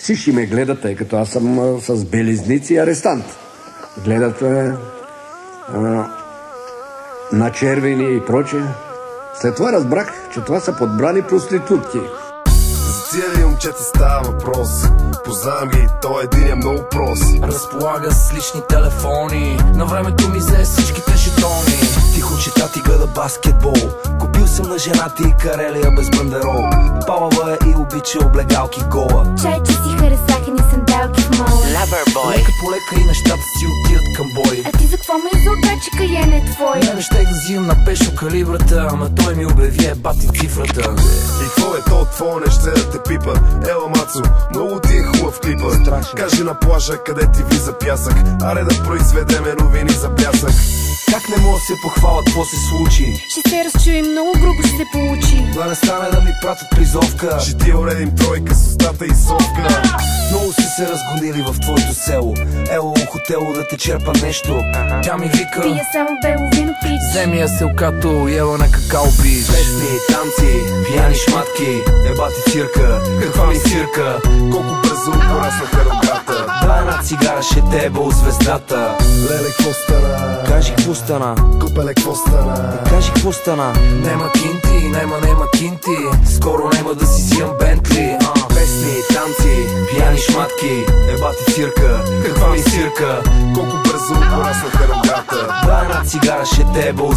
Всички ме гледат, тъй като аз съм с белезници и арестант. Гледат на червени и прочее. След това разбрах, че това са подбрани проститутки. За тия ли момчета става въпрос? Познавам ги, той един е много прост. Разполага с лични телефони, на времето ми взе всичките жетони. Тихо чета ти гледа баскетбол, купил съм на жената и карелия без бандерол. Палава е и обича облегалки гола. Чай, че си харесахени сандалки в мола. Лека по лека и нещата си отиват към бой. А ти за какво ме излъга, че каен е твой? Не щех да взимам на пешо калибрата, ама той ми обяви бати цифрата. И какво е то, твое не ще да те пипа? Ела Мацо, много ти е хубав клипа. Кажи на плажа къде ти ви за пясък, аре да произведеме новини за пясък. Как не мога да се похваля, какво се случи? Ще се разчуи, много грубо ще се получи. Да не стане да ми пратят призовка. Ще ти уредим тройка с устата и совка. Много си се разгонили в твоето село. Ело хотело да те черпа нещо. Тя ми вика: пия само бело вино, пич. вземи я селкато, ела на какао бич. Песни, танци, пияни шматки, ебати цирка, каква ми цирка. Колко бързо пораснаха рогата. Да, една цигара ще те ебал звездата. Леле, какво стана? Кажи какво стана? Купеле, какво стана? Кажи какво стана? Нема кинти, нема кинти. Скоро нема да си взимам Бентли. Песни, танци, пияни шматки, ебати цирка, каква ми цирка. Колко бързо пораснаха рогата. Да, една цигара ще те ебал